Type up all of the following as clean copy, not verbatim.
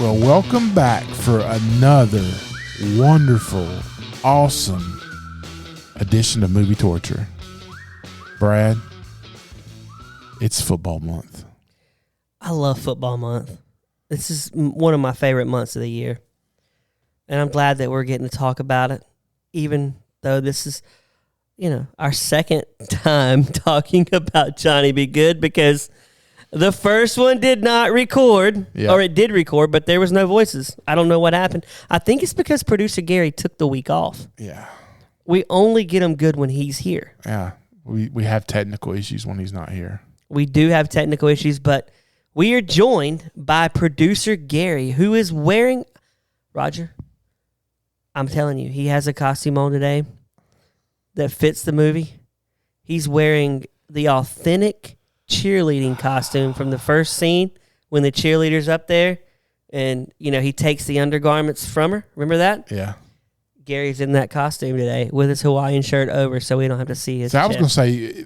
Well, welcome back for another wonderful, awesome edition of Movie Torture. Brad, it's football month. I love football month. This is one of my favorite months of the year. And I'm glad that we're getting to talk about it, even though this is, our second time talking about Johnny Be Good, because the first one did not record, or it did record, but there was no voices. I don't know what happened. I think it's because producer Gary took the week off. Yeah. We only get him good when he's here. Yeah. We have technical issues when he's not here. We do have technical issues, but we are joined by producer Gary, who is wearing... Roger, I'm telling you, he has a costume on today that fits the movie. He's wearing the authentic cheerleading costume from the first scene when the cheerleader's up there and, he takes the undergarments from her. Remember that? Yeah. Gary's in that costume today with his Hawaiian shirt over so we don't have to see his chest. I was going to say,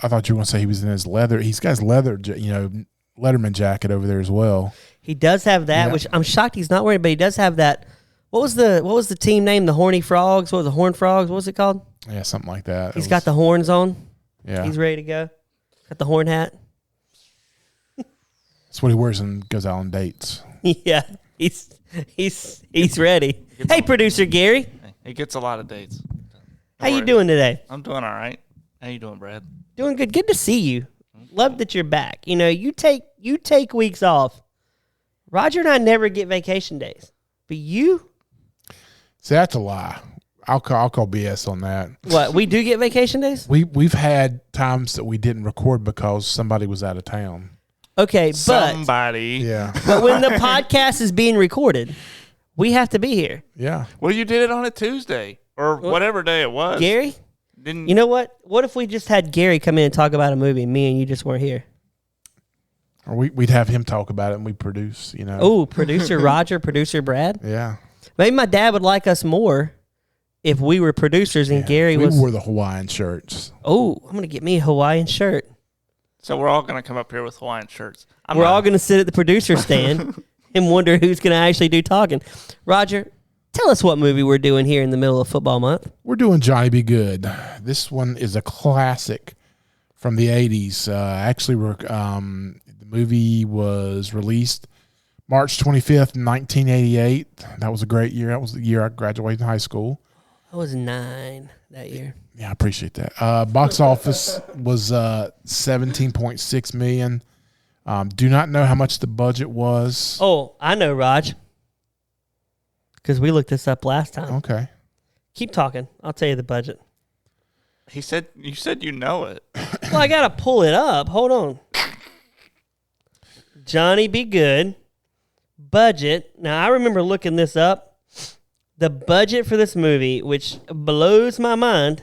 I thought you were going to say he was in his leather. He's got his leather, Letterman jacket over there as well. He does have that, which I'm shocked he's not wearing, but he does have that. What was the team name? The Horny Frogs? What was the Horn Frogs? What was it called? Yeah, something like that. He's got the horns on. Yeah. He's ready to go. Got the horn hat. That's what he wears and goes out on dates. Yeah, he's ready. Hey, producer Gary. He gets a lot of dates. How you doing today? I'm doing all right. How you doing, Brad? Doing good. Good to see you. Love that you're back. You take weeks off. Roger and I never get vacation days, but you. See, that's a lie. I'll call BS on that. What, we do get vacation days? We've had times that we didn't record because somebody was out of town. Okay, but somebody. Yeah. But when the podcast is being recorded, we have to be here. Yeah. Well, you did it on a Tuesday or whatever day it was. Gary? You know what? What if we just had Gary come in and talk about a movie and me and you just weren't here? Or we'd have him talk about it and we produce, Oh, producer Roger, producer Brad? Yeah. Maybe my dad would like us more if we were producers and Gary was... We wore the Hawaiian shirts. Oh, I'm going to get me a Hawaiian shirt. So we're all going to come up here with Hawaiian shirts. We're all going to sit at the producer stand and wonder who's going to actually do talking. Roger, tell us what movie we're doing here in the middle of football month. We're doing Johnny Be Good. This one is a classic from the 80s. Actually, the movie was released March 25th, 1988. That was a great year. That was the year I graduated high school. I was 9 that year. Yeah, I appreciate that. Box office was $17.6 million. Do not know how much the budget was. Oh, I know, Raj. Because we looked this up last time. Okay. Keep talking. I'll tell you the budget. You said you know it. Well, I got to pull it up. Hold on. Johnny Be Good. Budget. Now, I remember looking this up. The budget for this movie, which blows my mind,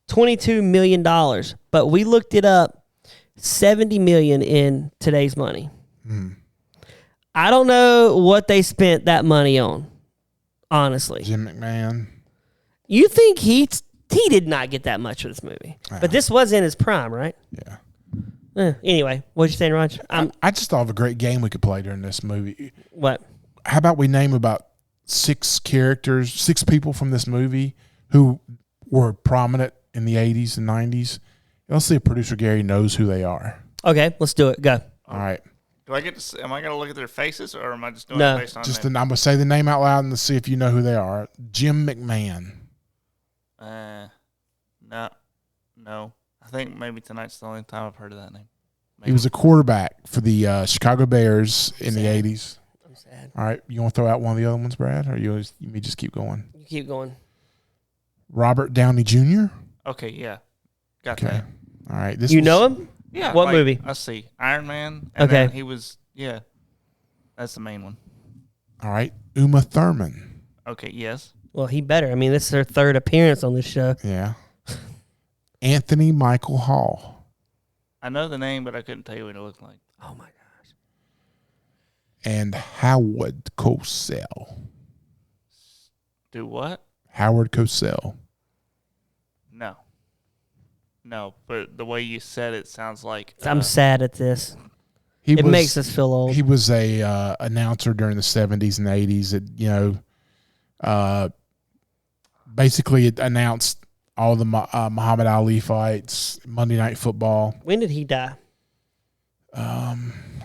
$22 million. But we looked it up, $70 million in today's money. I don't know what they spent that money on, honestly. Jim McMahon. You think he did not get that much for this movie. But this was in his prime, right? Yeah. Anyway, what you saying, Roger? I just thought of a great game we could play during this movie. What? How about we name about 6 people from this movie who were prominent in the 80s and 90s. Let's see if producer Gary knows who they are. Okay, let's do it. Go. All right. Do I get to? Am I going to look at their faces, or am I just doing it based on? I'm going to say the name out loud and see if you know who they are. Jim McMahon. No. I think maybe tonight's the only time I've heard of that name. Maybe. He was a quarterback for the Chicago Bears in the 80s. I'm sad. All right. You want to throw out one of the other ones, Brad? Or you may just keep going? You keep going. Robert Downey Jr.? Okay, yeah. Got that. All right. Know him? Yeah. What movie? Let's see. Iron Man. And okay. Then he was, that's the main one. All right. Uma Thurman. Okay, yes. Well, he better. I mean, this is her 3rd appearance on this show. Yeah. Anthony Michael Hall. I know the name, but I couldn't tell you what it looked like. Oh, my gosh. And Howard Cosell. Do what? Howard Cosell. No, but the way you said it sounds like... I'm sad at this. It makes us feel old. He was a announcer during the 70s and 80s. That basically it announced all the Muhammad Ali fights, Monday Night Football. When did he die? I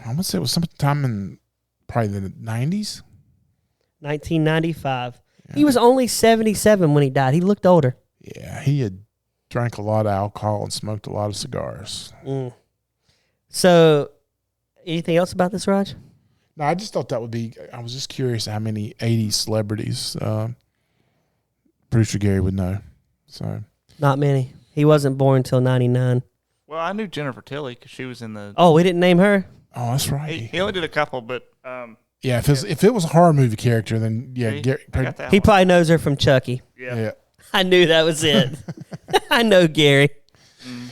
want to say it was sometime in probably the 90s. 1995. Yeah. He was only 77 when he died. He looked older. Yeah, he had drank a lot of alcohol and smoked a lot of cigars. So, anything else about this, Raj? No, I just thought that would be. I was just curious how many 80s celebrities producer Gary would know. So not many. He wasn't born until 99. Well, I knew Jennifer Tilly because she was in the. Oh, we didn't name her? Oh, that's right. He only did a couple, but. Yeah, if it was a horror movie character, then yeah, Gary, he probably knows her from Chucky. Yeah. I knew that was it. I know Gary.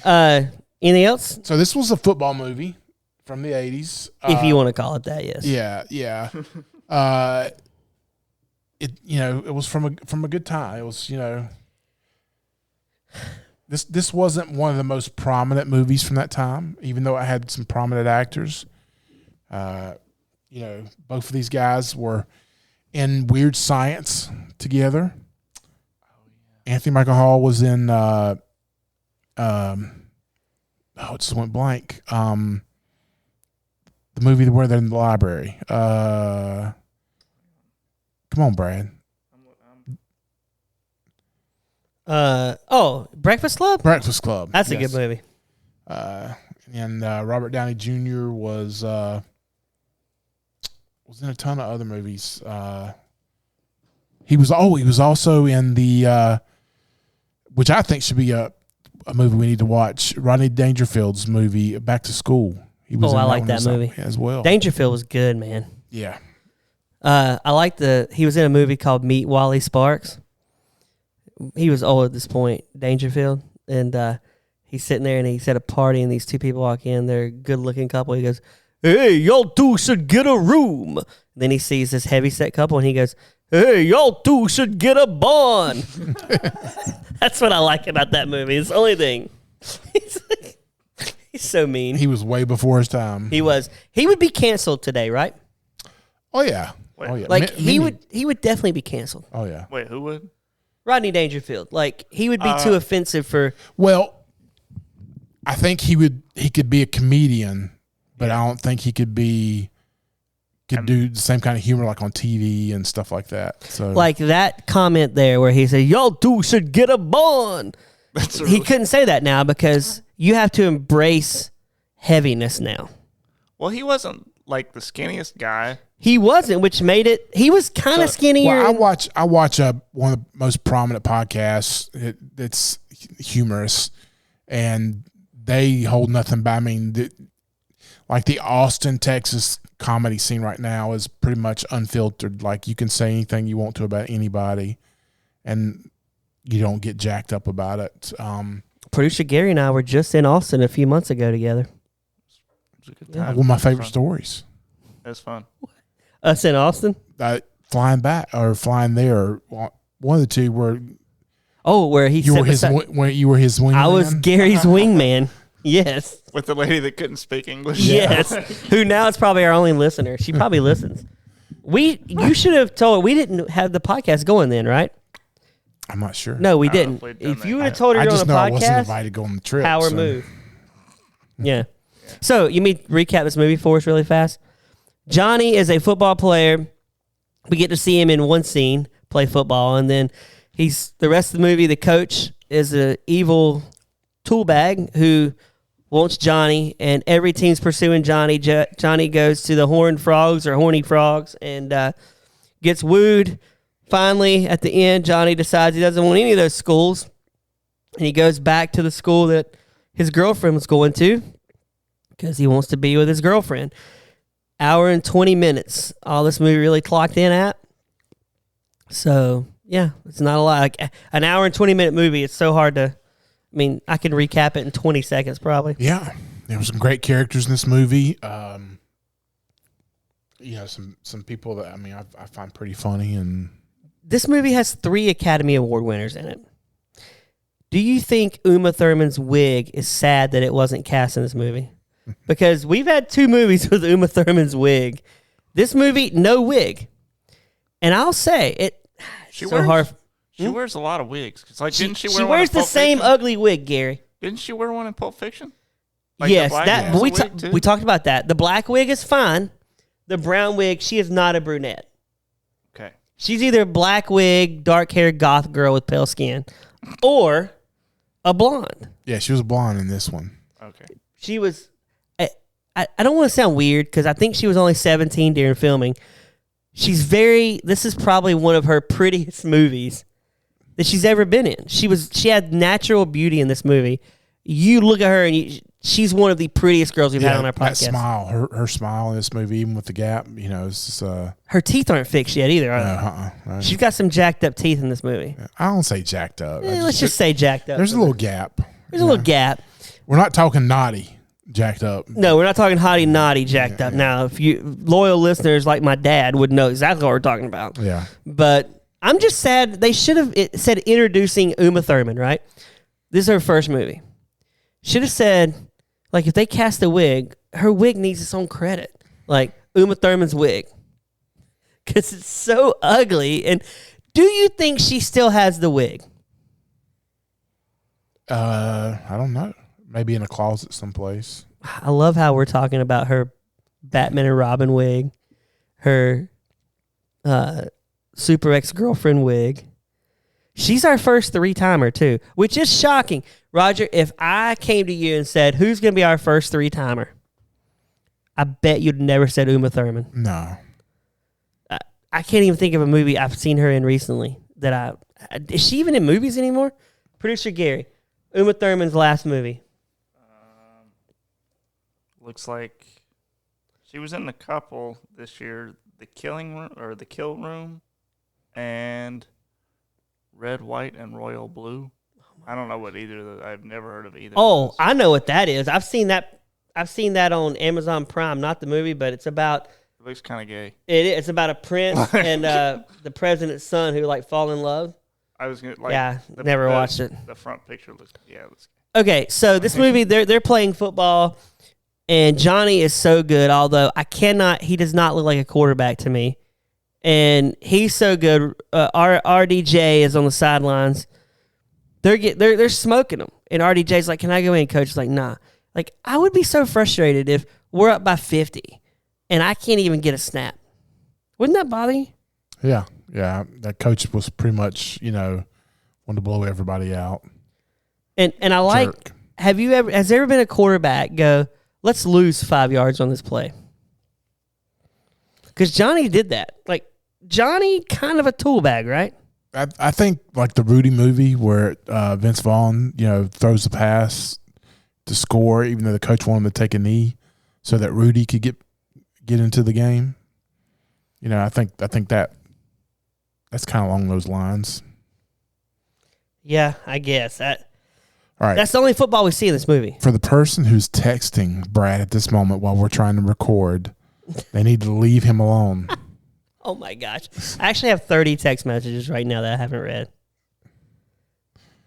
Anything else? So this was a football movie from the 80s. If you want to call it that, yes. Yeah. It was from a good time. It was, this wasn't one of the most prominent movies from that time, even though it had some prominent actors. Both of these guys were in Weird Science together. Anthony Michael Hall was in it just went blank. The movie where they're in the library. Come on, Brad. Breakfast Club? Breakfast Club. That's a good movie. And Robert Downey Jr. was in a ton of other movies. He was also in the which I think should be a movie we need to watch. Rodney Dangerfield's movie Back to School. He was I like that movie as well. Dangerfield was good, man. Yeah. I like he was in a movie called Meet Wally Sparks. He was old at this point, Dangerfield, and he's sitting there and he's at a party and these two people walk in. They're a good-looking couple. He goes, "Hey, y'all two should get a room." Then he sees this heavy-set couple and he goes, "Hey, y'all two should get a bond." That's what I like about that movie. It's the only thing. He's so mean. He was way before his time. He was. He would be canceled today, right? Oh yeah. Wait. Oh yeah. Like he would definitely be canceled. Oh yeah. Wait, who would? Rodney Dangerfield. Like he would be too offensive for. Well, I think he could be a comedian, but I don't think he could do the same kind of humor like on TV and stuff like that. So like that comment there where he said, "Y'all two should get a bond." He couldn't say that now because you have to embrace heaviness now. Well, he wasn't like the skinniest guy. He wasn't, which made it. He was kind of skinnier. Well, I watch one of the most prominent podcasts. It's humorous, and they hold nothing back. I mean, like the Austin, Texas comedy scene right now is pretty much unfiltered. Like you can say anything you want to about anybody, and you don't get jacked up about it. Producer Gary and I were just in Austin a few months ago together. It was a good time. One of my favorite stories. It was fun. Us in Austin? Flying back or flying there. One of the two were. Oh, where he you were his wingman. I was Gary's wingman. Yes. With the lady that couldn't speak English. Yes. Who now is probably our only listener. She probably listens. You should have told her. We didn't have the podcast going then, right? I'm not sure. No, we didn't. If you would have told her you're on a podcast, I wasn't invited to go on the trip. Power move. Yeah. So you mean recap this movie for us really fast? Johnny is a football player. We get to see him in one scene play football, and then the rest of the movie. The coach is an evil tool bag who wants Johnny, and every team's pursuing Johnny. Johnny goes to the Horned Frogs or Horny Frogs and gets wooed. Finally, at the end, Johnny decides he doesn't want any of those schools, and he goes back to the school that his girlfriend was going to because he wants to be with his girlfriend. Hour and 20 minutes. All this movie really clocked in at. So, yeah, it's not a lot. Like an hour and 20-minute movie, it's so hard to... I mean, I can recap it in 20 seconds probably. Yeah. There were some great characters in this movie. Some people that, I find pretty funny. And this movie has 3 Academy Award winners in it. Do you think Uma Thurman's wig is sad that it wasn't cast in this movie? because we've had 2 movies with Uma Thurman's wig. This movie, no wig. And I'll say, She so wears, hard. She wears a lot of wigs. Didn't she wear She one wears in the Pulp same Fiction? ugly wig, Gary. Didn't she wear one in Pulp Fiction? Yes, the black that one? we talked about that. The black wig is fine. The brown wig, she is not a brunette. Okay. She's either a black wig, dark haired goth girl with pale skin, or a blonde. Yeah, she was blonde in this one. Okay. She was. I don't want to sound weird because I think she was only 17 during filming. This is probably one of her prettiest movies that she's ever been in. She had natural beauty in this movie. You look at her and she's one of the prettiest girls we've had on our podcast. That smile, her smile in this movie, even with the gap, it's just, her teeth aren't fixed yet either. no. She's got some jacked up teeth in this movie. I don't say jacked up. Let's just say jacked up. There's a little gap. There's a little gap. We're not talking naughty jacked up. No, we're not talking hotty naughty jacked up. Now, if you loyal listeners like my dad would know exactly what we're talking about. Yeah. But I'm just sad they should have said introducing Uma Thurman, right? This is her first movie. Should have said, like, if they cast a wig, her wig needs its own credit. Like, Uma Thurman's wig. Because it's so ugly. And do you think she still has the wig? I don't know. Maybe in a closet someplace. I love how we're talking about her Batman and Robin wig, her Super Ex-Girlfriend wig. She's our first 3-timer, too, which is shocking. Roger, if I came to you and said, who's going to be our first 3-timer? I bet you'd never said Uma Thurman. No. I can't even think of a movie I've seen her in recently is she even in movies anymore? Producer Gary, Uma Thurman's last movie. Looks like she was in a couple this year. The Kill Room, and Red, White, and Royal Blue. I don't know what either of those. I've never heard of either. Oh, of those. I know what that is. I've seen that on Amazon Prime. Not the movie, but it's about. It looks kind of gay. It's about a prince and the president's son who fall in love. I was gonna never watched it. The front picture looks gay. Okay, so this movie they're playing football. And Johnny is so good, although he does not look like a quarterback to me. And he's so good. RDJ is on the sidelines. They're smoking him. And RDJ's like, can I go in? Coach is like, nah. Like, I would be so frustrated if we're up by 50 and I can't even get a snap. Wouldn't that bother you? Yeah. Yeah. That coach was pretty much, wanted to blow everybody out. And I like, Jerk. has there ever been a quarterback go, let's lose 5 yards on this play? Because Johnny did that. Like, Johnny, kind of a tool bag, right? I think like the Rudy movie where Vince Vaughn, throws the pass to score, even though the coach wanted him to take a knee, so that Rudy could get into the game. I think that's kind of along those lines. Yeah, I guess that. All right. That's the only football we see in this movie. For the person who's texting Brad at this moment while we're trying to record, they need to leave him alone. Oh, my gosh. I actually have 30 text messages right now that I haven't read.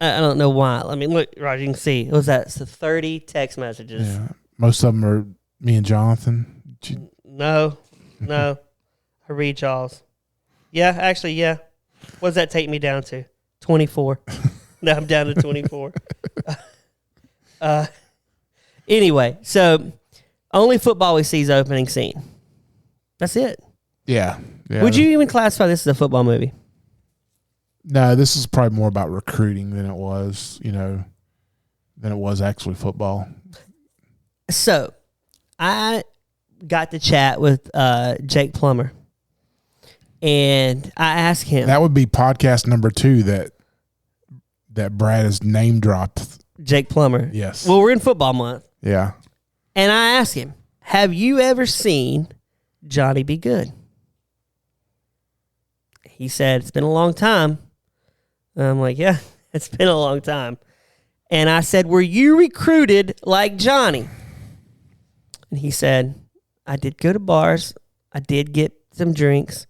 I don't know why. I mean, look, Roger, you can see. What was that? It's 30 text messages. Yeah. Most of them are me and Jonathan. No. I read y'all's. Yeah, actually, yeah. What does that take me down to? 24. Now I'm down to 24. Anyway, so only football we see is opening scene. That's it. Yeah. Would you even classify this as a football movie? No, this is probably more about recruiting than it was, than it was actually football. So, I got to chat with Jake Plummer, and I asked him. That would be podcast number 2 that Brad has name dropped. Jake Plummer. Yes. Well, we're in football month. Yeah. And I asked him, have you ever seen Johnny Be Good? He said, it's been a long time. And I'm like, yeah, it's been a long time. And I said, were you recruited like Johnny? And he said, I did go to bars. I did get some drinks.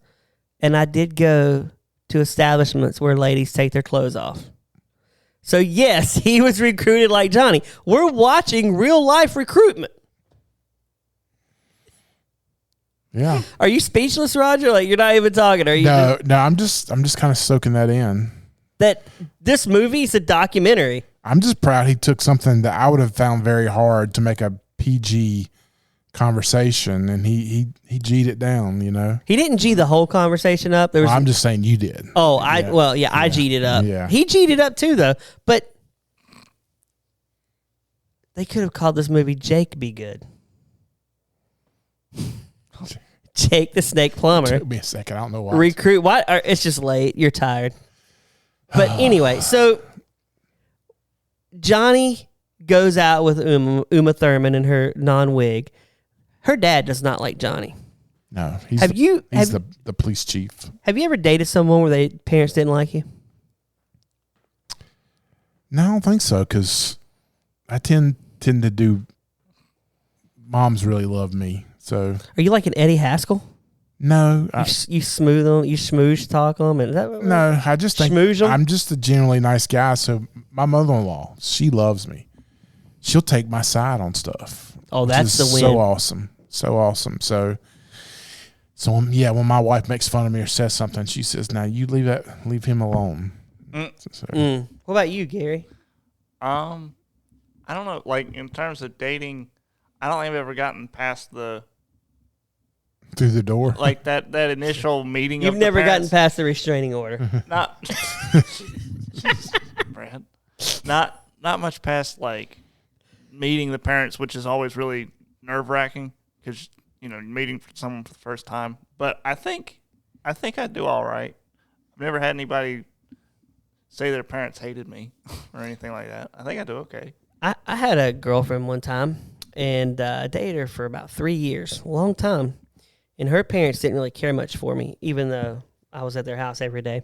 And I did go to establishments where ladies take their clothes off. So, yes, he was recruited like Johnny. We're watching real life recruitment. Yeah. Are you speechless, Roger? Like you're not even talking? Are you? No. I'm just kind of soaking that in. That this movie is a documentary. I'm just proud he took something that I would have found very hard to make a PG conversation, and he G'd it down. You know. He didn't G the whole conversation up. There was. Well, I'm just saying you did. Oh, I G'd it up. Yeah. He G'd it up too, though. But they could have called this movie "Jake Be Good." Jake the Snake Plumber. It took me a second. I don't know why. Recruit. Why? It's just late. You're tired. But anyway, so Johnny goes out with Uma Thurman in her non-wig. Her dad does not like Johnny. No, he's the police chief. Have you ever dated someone where they parents didn't like you? No, I don't think so, because I tend to do. Moms really love me, so. Are you like an Eddie Haskell? No, You smooth them, you smoosh talk them, and no. I just think Schmooze 'em? I'm just a generally nice guy. So my mother-in-law, she loves me. She'll take my side on stuff. Oh, that's the win. So awesome, so awesome. So when my wife makes fun of me or says something, she says, "Now you leave him alone." So. What about you, Gary? I don't know. Like in terms of dating, I don't think I've ever gotten past Through the door, like that initial meeting. You've of never the gotten parents. past the restraining order. Not, Brad. Not much past like meeting the parents, which is always really nerve wracking because meeting someone for the first time. But I think I do all right. I've never had anybody say their parents hated me or anything like that. I think I do okay. I had a girlfriend one time and dated her for about 3 years, a long time. And her parents didn't really care much for me, even though I was at their house every day.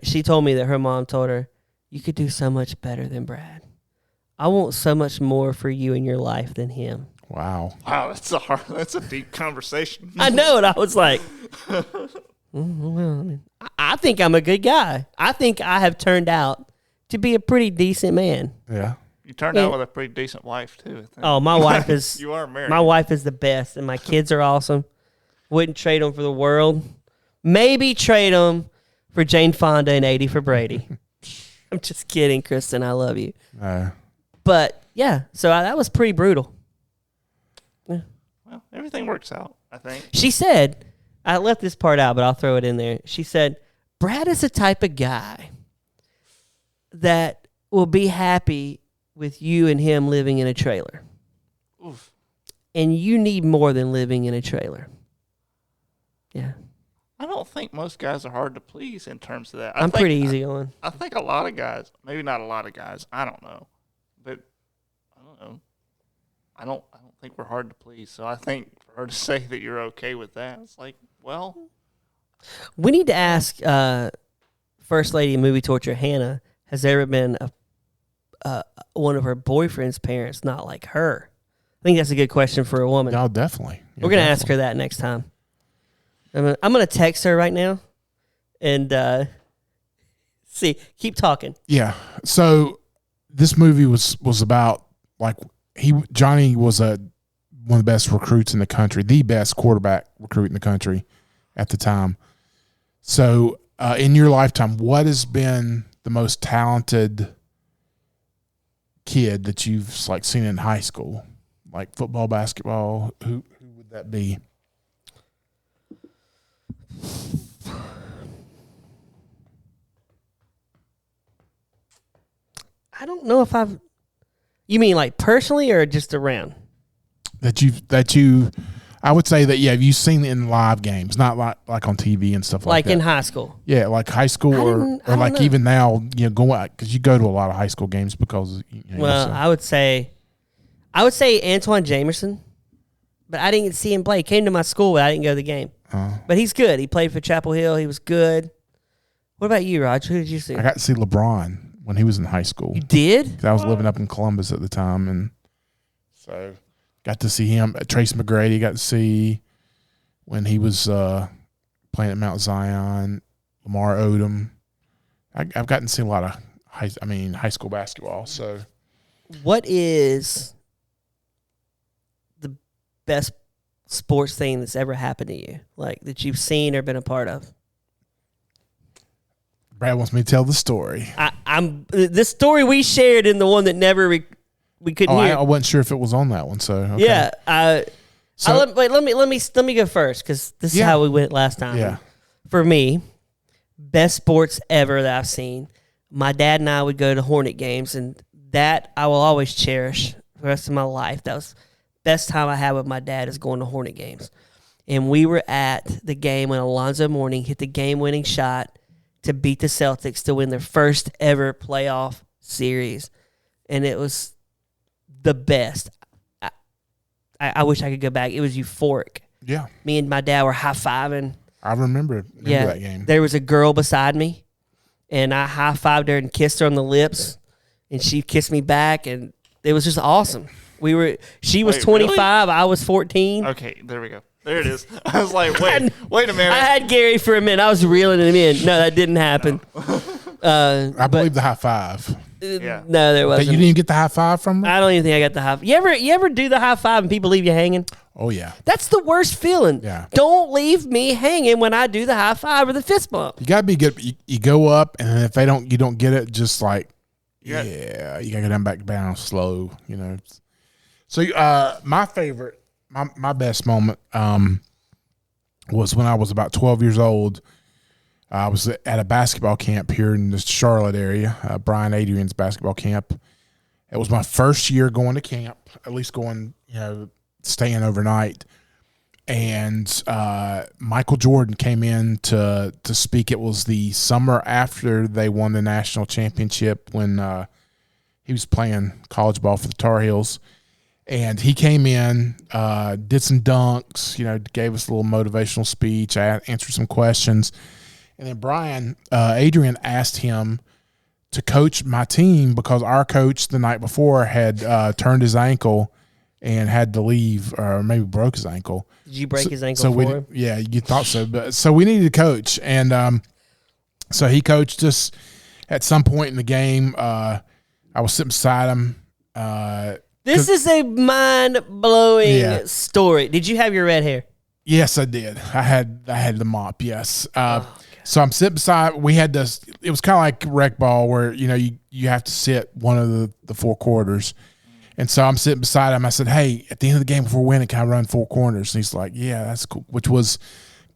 She told me that her mom told her, "You could do so much better than Brad. I want so much more for you in your life than him." Wow, that's a deep conversation. I know, and I was like, I think I'm a good guy. I think I have turned out to be a pretty decent man. Yeah. You turned out with a pretty decent wife too, I think. Oh, my wife is. You are married. My wife is the best, and my kids are awesome. Wouldn't trade them for the world. Maybe trade them for Jane Fonda and 80 for Brady. I'm just kidding, Kristen. I love you. But yeah, so that was pretty brutal. Yeah. Well, everything works out, I think. She said, I left this part out, but I'll throw it in there. She said, Brad is the type of guy that will be happy with you and him living in a trailer. Oof. And you need more than living in a trailer. Yeah. I don't think most guys are hard to please in terms of that. I'm pretty easy on. I think a lot of guys, maybe not a lot of guys, I don't know. But I don't know. I don't think we're hard to please. So I think for her to say that you're okay with that, it's like, well, we need to ask First Lady of Movie Torture Hannah, has there ever been one of her boyfriend's parents not like her? I think that's a good question for a woman. No, definitely. We're going to ask her that next time. I'm going to text her right now and see. Keep talking. Yeah. So this movie was about like Johnny was one of the best recruits in the country, the best quarterback recruit in the country at the time. So in your lifetime, what has been the most talented kid that you've like seen in high school, like football, basketball? Who would that be? I don't know if I've. You mean like personally or just around? That you. I would say that you've seen it in live games, not like on TV and stuff like that. Like in high school. Yeah, like high school or like know. Even now, go out because you go to a lot of high school games because. I would say Antoine Jamerson, but I didn't see him play. He came to my school, but I didn't go to the game. But he's good. He played for Chapel Hill. He was good. What about you, Raj? Who did you see? I got to see LeBron when he was in high school. You did? I was living up in Columbus at the time, and so got to see him. Trace McGrady got to see when he was playing at Mount Zion. Lamar Odom. I've gotten to see a lot of high school basketball. So, what is the best sports thing that's ever happened to you, like that you've seen or been a part of? Brad wants me to tell the story. I'm this story we shared in the one that never we couldn't hear. I wasn't sure if it was on that one. So okay. Yeah. Let me go first because this is how we went last time. Yeah. For me, best sports ever that I've seen. My dad and I would go to Hornet games, and that I will always cherish the rest of my life. That was the best time I had with my dad is going to Hornet games. And we were at the game when Alonzo Mourning hit the game-winning shot to beat the Celtics to win their first ever playoff series. And it was the best. I wish I could go back. It was euphoric. Yeah. Me and my dad were high-fiving. I remember that game. There was a girl beside me, and I high-fived her and kissed her on the lips, and she kissed me back, and it was just awesome. She was 25, really? I was 14. Okay, there we go. There it is. I was like, wait a minute. I had Gary for a minute. I was reeling him in. No, that didn't happen. No. I believe the high five. Yeah. No, there wasn't. You didn't get the high five from her? I don't even think I got the high five. You ever do the high five and people leave you hanging? Oh, yeah. That's the worst feeling. Yeah. Don't leave me hanging when I do the high five or the fist bump. You got to be good. You go up, and if you don't get it, just like, you got to go down slow, you know. So my favorite, my best moment was when I was about 12 years old. I was at a basketball camp here in the Charlotte area, Brian Adrian's basketball camp. It was my first year going to camp, at least going, staying overnight. And Michael Jordan came in to speak. It was the summer after they won the national championship when he was playing college ball for the Tar Heels. And he came in, did some dunks, gave us a little motivational speech. I answered some questions. And then Brian Adrian asked him to coach my team because our coach the night before had turned his ankle and had to leave, or maybe broke his ankle. Did you break his ankle for him? Yeah, you thought so. But so we needed a coach. And so he coached us at some point in the game. I was sitting beside him. This is a mind-blowing story. Did you have your red hair? Yes, I did. I had the mop, yes. So I'm sitting beside, it was kind of like rec ball where, you have to sit one of the four quarters. And so I'm sitting beside him. I said, hey, at the end of the game before winning, can I run four corners? And he's like, yeah, that's cool, which was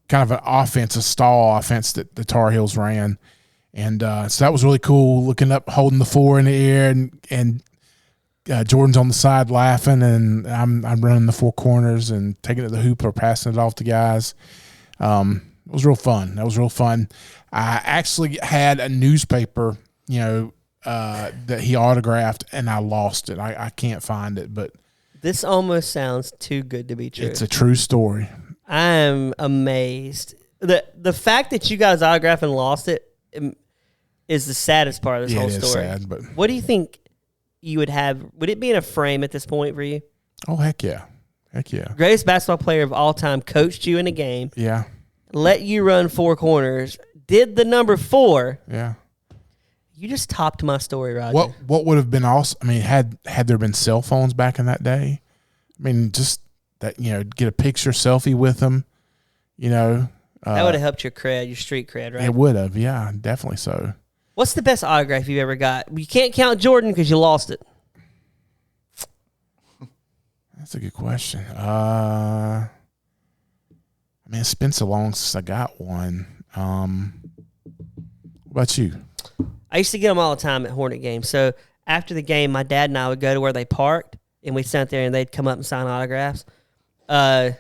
kind of an offense, a stall offense that the Tar Heels ran. And so that was really cool, looking up, holding the four in the air, and Jordan's on the side laughing, and I'm running the four corners and taking it to the hoop or passing it off to guys. It was real fun. That was real fun. I actually had a newspaper, that he autographed, and I lost it. I can't find it, but this almost sounds too good to be true. It's a true story. I am amazed. The fact that you guys autographed and lost it is the saddest part of this whole story. Sad, but what do you think you would have? Would it be in a frame at this point for you? Oh, heck yeah. Heck yeah. Greatest basketball player of all time coached you in a game. Yeah. Let you run four corners. Did the number 4. Yeah. You just topped my story, Roger. What would have been awesome? I mean, had there been cell phones back in that day, I mean, just that, get a picture selfie with them, that would have helped your cred, your street cred, right? It would have, yeah, definitely so. What's the best autograph you ever got? You can't count Jordan because you lost it. That's a good question. I mean, it's been so long since I got one. What about you? I used to get them all the time at Hornet games. So after the game, my dad and I would go to where they parked, and we'd sit there, and they'd come up and sign autographs. I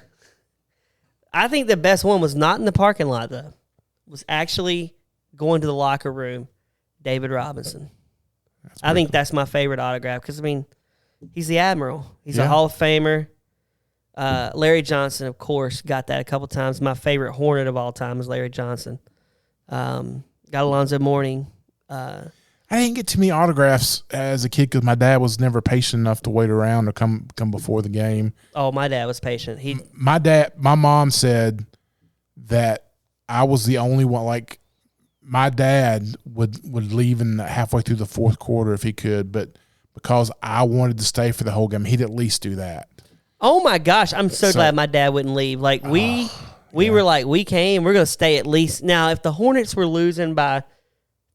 think the best one was not in the parking lot, though. It was actually going to the locker room, David Robinson. I think that's my favorite autograph because, he's the Admiral. He's a Hall of Famer. Larry Johnson, of course, got that a couple times. My favorite Hornet of all time is Larry Johnson. Got Alonzo Mourning. I didn't get too many autographs as a kid because my dad was never patient enough to wait around or come before the game. Oh, my dad was patient. My mom said that I was the only one. Like, my dad would leave in halfway through the fourth quarter if he could, but because I wanted to stay for the whole game, he'd at least do that. Oh my gosh, I'm so glad my dad wouldn't leave. Like we were like, we came, we're gonna stay at least. Now, if the Hornets were losing by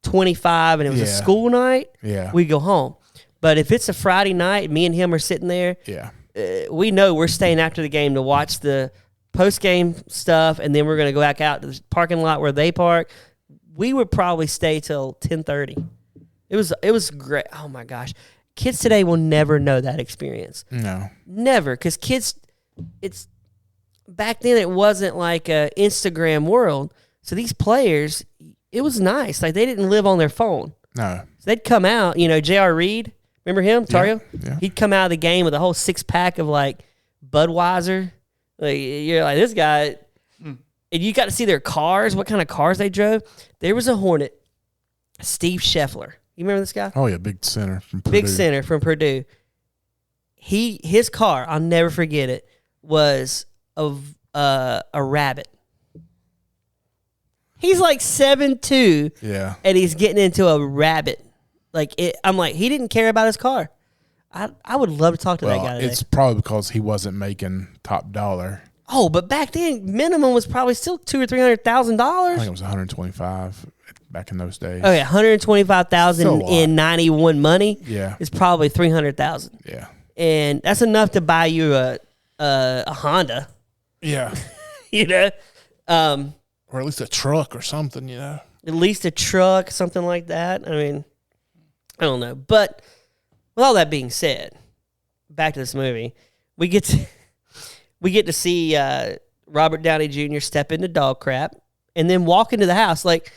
25 and it was a school night, we go home. But if it's a Friday night, me and him are sitting there. Yeah, we know we're staying after the game to watch the post game stuff, and then we're gonna go back out to the parking lot where they park. We would probably stay till 10:30. It was great. Oh my gosh. Kids today will never know that experience. No. Never. Because kids, it's back then it wasn't like a Instagram world. So these players, it was nice. Like they didn't live on their phone. No. So they'd come out, J.R. Reed, remember him, Tario? Yeah. He'd come out of the game with a whole 6-pack of like Budweiser. Like you're like, this guy, and you got to see their cars, what kind of cars they drove. There was a Hornet, Steve Scheffler. You remember this guy? Oh yeah, big center from Purdue. Big center from Purdue. His car, I'll never forget it, was a rabbit. He's like 7'2". Yeah. And he's getting into a rabbit. I'm like, he didn't care about his car. I would love to talk to that guy today. It's probably because he wasn't making top dollar. Oh, but back then, minimum was probably still $200,000 or $300,000. I think it was 125 back in those days. Oh yeah, $125,000 in 91 money. Yeah, is probably $300,000. Yeah, and that's enough to buy you a Honda. Yeah, or at least a truck or something. At least a truck, something like that. I mean, I don't know. But with all that being said, back to this movie, we get to see Robert Downey Jr. step into dog crap and then walk into the house. Like,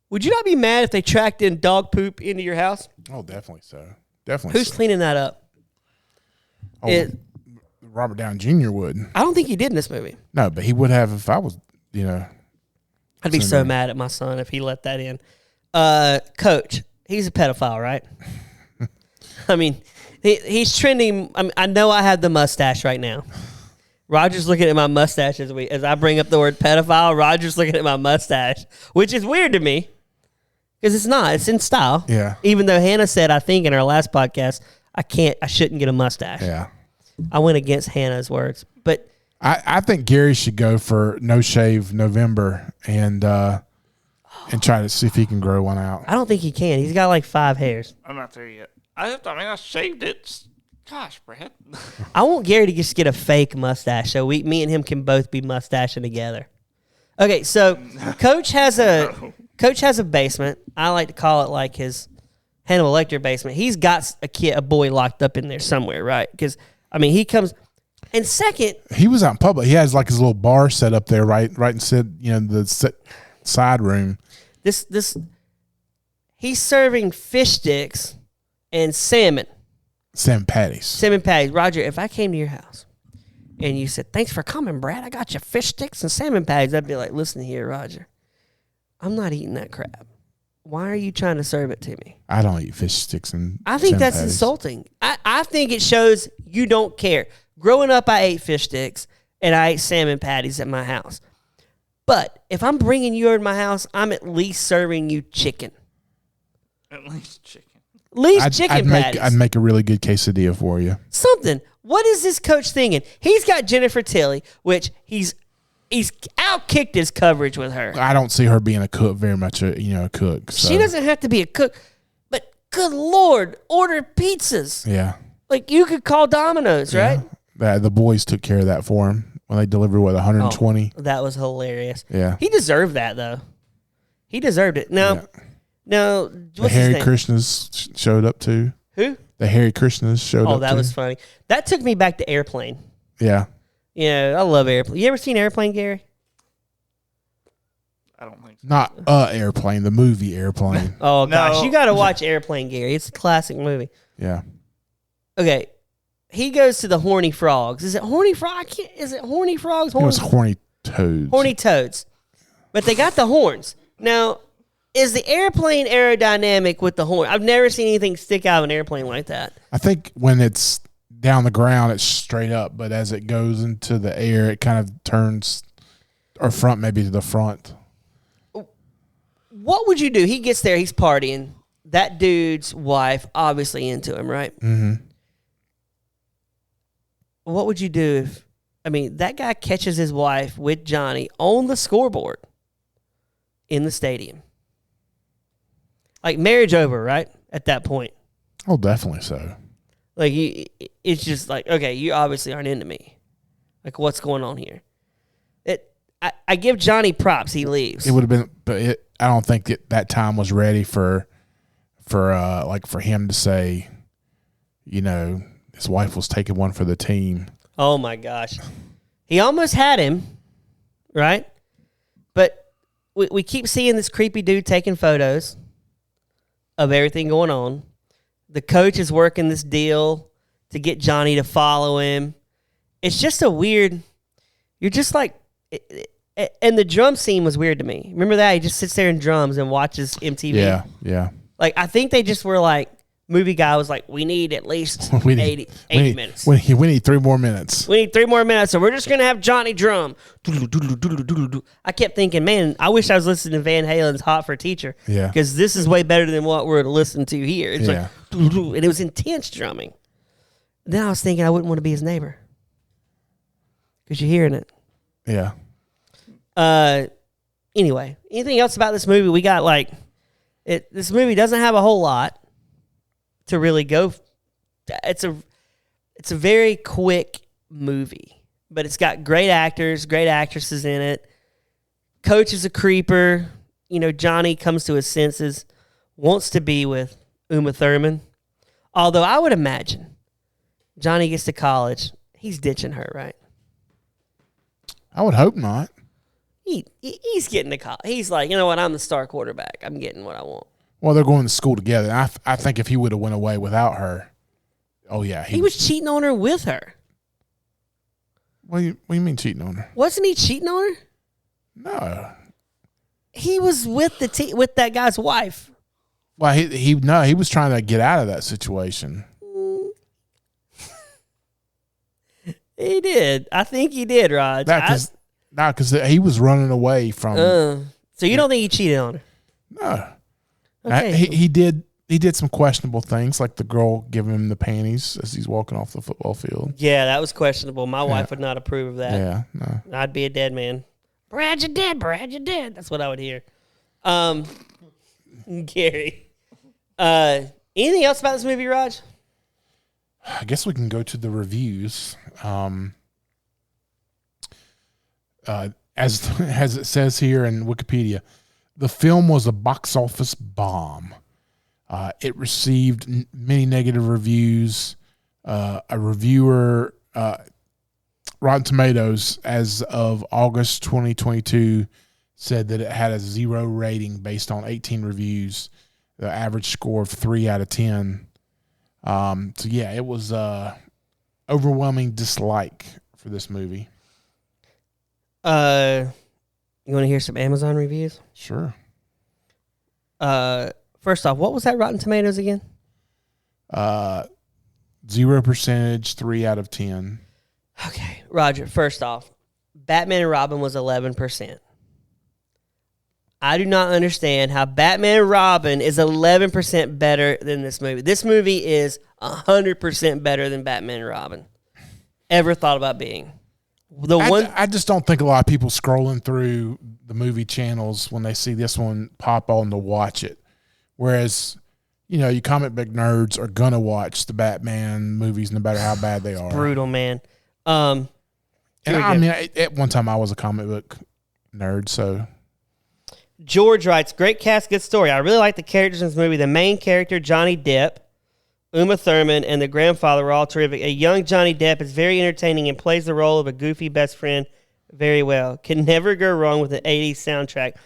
would you not be mad if they tracked in dog poop into your house? Oh, definitely so. Definitely. Who's cleaning that up? Robert Downey Jr. would. I don't think he did in this movie. No, but he would have if I was, I'd be so mad at my son if he let that in. Coach, he's a pedophile, right? I mean, he's trending. I know I have the mustache right now. Roger's looking at my mustache as I bring up the word pedophile. Roger's looking at my mustache, which is weird to me because it's not. It's in style. Yeah. Even though Hannah said, I think in our last podcast, I shouldn't get a mustache. Yeah. I went against Hannah's words, but I think Gary should go for no shave November and try to see if he can grow one out. I don't think he can. He's got like 5 hairs. I'm not there yet. I shaved it. Gosh, Brad. I want Gary to just get a fake mustache so me and him can both be mustaching together. Okay, so Coach has a basement. I like to call it like his Hannibal Lecter basement. He's got a boy locked up in there somewhere, right? Because he comes. And second, he was out in public. He has like his little bar set up there, right inside, the side room. This he's serving fish sticks and salmon. Salmon patties. Salmon patties. Roger, if I came to your house and you said, "Thanks for coming, Brad. I got you fish sticks and salmon patties," I'd be like, "Listen here, Roger. I'm not eating that crap. Why are you trying to serve it to me?" I don't eat fish sticks and I think that's patties. insulting. I think it shows you don't care. Growing up, I ate fish sticks and I ate salmon patties at my house. But if I'm bringing you over to my house, I'm at least serving you chicken. At least chicken. At least chicken patties. I'd make a really good quesadilla for you. Something. What is this coach thinking? He's got Jennifer Tilly, which he's outkicked his coverage with her. I don't see her being a cook very much. A cook. So. She doesn't have to be a cook, but good Lord, order pizzas. Yeah. Like you could call Domino's, right? The boys took care of that for him when they delivered 120. Oh, that was hilarious. Yeah. He deserved that though. He deserved it. Now, the Hare Krishnas showed up too. Who? The Hare Krishnas showed up. Oh, that was funny. That took me back to Airplane. Yeah. Yeah, I love Airplane. You ever seen Airplane, Gary? I don't think so. Not Airplane, the movie Airplane. Oh gosh, you got to watch Airplane, Gary. It's a classic movie. Yeah. Okay, he goes to the Horny Frogs. Is it Horny Frog? Is it Horny Frogs? It was Horny Toads. Horny Toads. But they got the horns. Now, is the airplane aerodynamic with the horn? I've never seen anything stick out of an airplane like that. I think when it's down the ground, it's straight up. But as it goes into the air, it kind of turns, or front maybe to the front. What would you do? He gets there, he's partying. That dude's wife obviously into him, right? Mm-hmm. what would you do if, that guy catches his wife with Johnny on the scoreboard in the stadium? Like, marriage over, right? At that point. Oh, definitely so. Like, it's just like, okay, you obviously aren't into me. Like, what's going on here? I give Johnny props. He leaves. It would have been, but I don't think that time was ready for him to say, his wife was taking one for the team. Oh my gosh, he almost had him, right? But we keep seeing this creepy dude taking photos of everything going on. The coach is working this deal to get Johnny to follow him. It's just a weird. You're just like. And the drum scene was weird to me. Remember that? He just sits there and drums and watches MTV. Yeah. Like, I think they just were like, movie guy was like, we need at least 80 minutes. We need 3 more minutes. We need 3 more minutes, so we're just going to have Johnny drum. I kept thinking, man, I wish I was listening to Van Halen's Hot for Teacher. Yeah. Because this is way better than what we're listening to here. It's like, and it was intense drumming. Then I was thinking I wouldn't want to be his neighbor. Because you're hearing it. Yeah. Anyway, anything else about this movie? We got this movie doesn't have a whole lot to really go. It's a very quick movie, but it's got great actors, great actresses in it. Coach is a creeper. Johnny comes to his senses, wants to be with Uma Thurman. Although I would imagine Johnny gets to college, he's ditching her, right? I would hope not. He's getting to college. He's like, you know what? I'm the star quarterback. I'm getting what I want. Well, they're going to school together. I think if he would have went away without her, oh yeah, he was cheating on her with her. What do you mean cheating on her? Wasn't he cheating on her? No. He was with with that guy's wife. Well, he was trying to get out of that situation. He did. I think he did, Raj. Because he was running away from. So you don't think he cheated on her? No. Okay. He did some questionable things, like the girl giving him the panties as he's walking off the football field. Yeah, that was questionable. My wife would not approve of that. Yeah, no. I'd be a dead man. Brad, you're dead. Brad, you're dead. That's what I would hear. Gary. Anything else about this movie, Raj? I guess we can go to the reviews. As it says here in Wikipedia, the film was a box office bomb. It received many negative reviews. A reviewer, Rotten Tomatoes, as of August 2022, said that it had a 0 rating based on 18 reviews, the average score of 3 out of 10. So yeah, it was overwhelming dislike for this movie. You want to hear some Amazon reviews? Sure. First off, what was that Rotten Tomatoes again? 0%, 3 out of 10. Okay, Roger. First off, Batman and Robin was 11%. I do not understand how Batman and Robin is 11% better than this movie. This movie is 100% better than Batman and Robin ever thought about being. I just don't think a lot of people scrolling through the movie channels when they see this one pop on to watch it. Whereas, you comic book nerds are going to watch the Batman movies no matter how bad they are. Brutal, man. And at one time I was a comic book nerd, so. George writes, great cast, good story. I really like the characters in this movie. The main character, Johnny Depp, Uma Thurman, and the grandfather were all terrific. A young Johnny Depp is very entertaining and plays the role of a goofy best friend very well. Can never go wrong with an 80s soundtrack.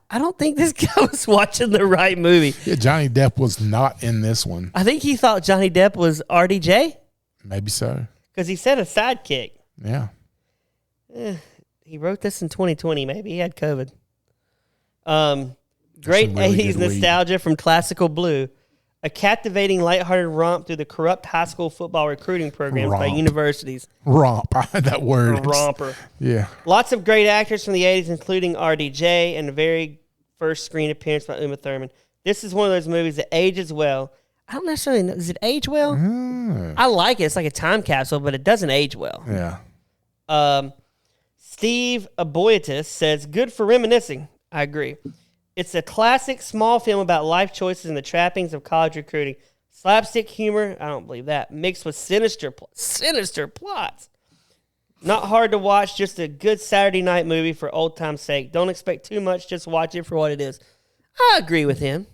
I don't think this guy was watching the right movie. Yeah, Johnny Depp was not in this one. I think he thought Johnny Depp was RDJ. Maybe so. Because he said a sidekick. Yeah. He wrote this in 2020. Maybe he had COVID. Great really 80s nostalgia from Classical Blue. A captivating, lighthearted romp through the corrupt high school football recruiting programs by universities. Romp. I had that word. A romper. Yeah. Lots of great actors from the 80s, including RDJ and the very first screen appearance by Uma Thurman. This is one of those movies that ages well. I don't necessarily know. Does it age well? Mm. I like it. It's like a time capsule, but it doesn't age well. Yeah. Steve Aboitis says, good for reminiscing. I agree. It's a classic small film about life choices and the trappings of college recruiting. Slapstick humor, I don't believe that, mixed with sinister plots. Not hard to watch, just a good Saturday night movie for old time's sake. Don't expect too much, just watch it for what it is. I agree with him.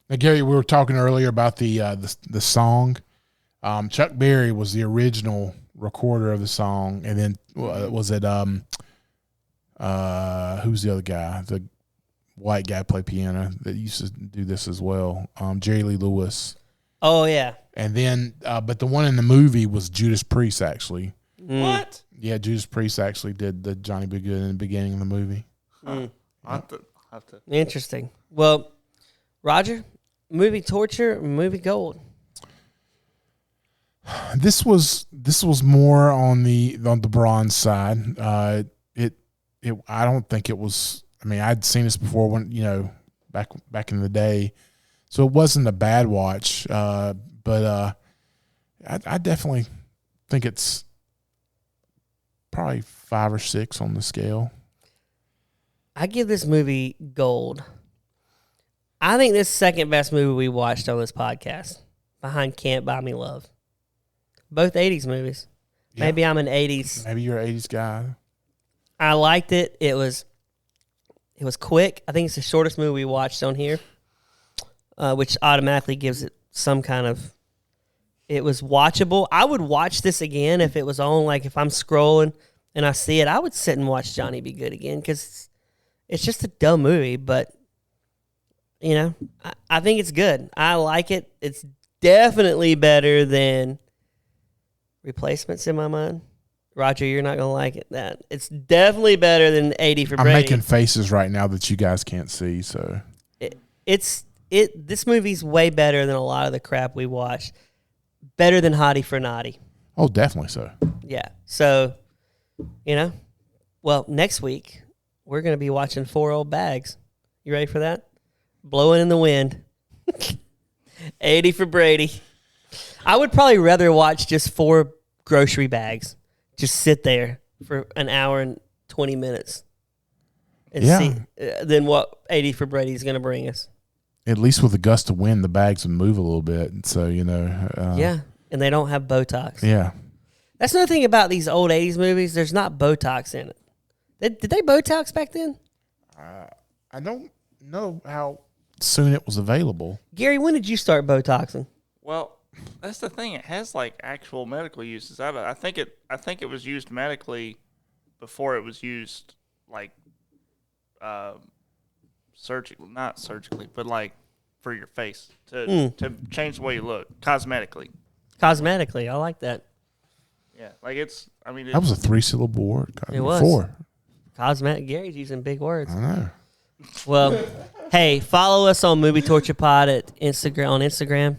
Now, Gary, we were talking earlier about the song. Chuck Berry was the original recorder of the song, and then was it who's the other guy? The white guy played piano that used to do this as well. Jerry Lee Lewis. Oh yeah. And then, but the one in the movie was Judas Priest actually. What? Yeah, Judas Priest actually did the Johnny B. Good in the beginning of the movie. I'll have to. Interesting. Well, Roger, movie torture, movie gold. This was more on the bronze side. I don't think it was. I mean, I'd seen this before when back in the day, so it wasn't a bad watch. But I definitely think it's probably 5 or 6 on the scale. I give this movie gold. I think this second best movie we watched on this podcast, behind Can't Buy Me Love. Both 80s movies. Yeah. Maybe I'm an 80s. Maybe you're an 80s guy. I liked it. It was quick. I think it's the shortest movie we watched on here, which automatically gives it some kind of. It was watchable. I would watch this again if it was on. Like if I'm scrolling and I see it, I would sit and watch Johnny Be Good again because it's just a dumb movie. But I think it's good. I like it. It's definitely better than Replacements in my mind. Roger, you're not gonna like it. That it's definitely better than 80 for Brady. I'm making faces right now that you guys can't see. So this movie's way better than a lot of the crap we watched. Better than Hottie for Naughty. Oh, definitely so. Yeah. So, well, next week we're gonna be watching 4 Old Bags. You ready for that? Blowing in the Wind. 80 for Brady. I would probably rather watch just 4 grocery bags. Just sit there for an hour and 20 minutes and see than what 80 for Brady is going to bring us. At least with a gust of wind, the bags would move a little bit. And so, yeah, and they don't have Botox. Yeah. That's another thing about these old 80s movies. There's not Botox in it. Did they Botox back then? I don't know how soon it was available. Gary, when did you start Botoxing? Well, that's the thing. It has like actual medical uses. I think it was used medically before it was used like surgically, not surgically, but like for your face to change the way you look cosmetically. Cosmetically, I like that. Yeah, like it's. I mean, that was a 3-syllable word. It was 4. Cosmetic. Gary's using big words. I know. Well, hey, follow us on Movie Torture Pod on Instagram.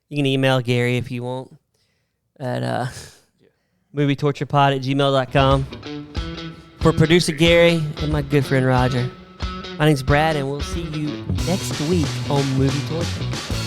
You can email Gary if you want at movietorturepod@gmail.com. For producer Gary and my good friend Roger, my name's Brad, and we'll see you next week on Movie Torture.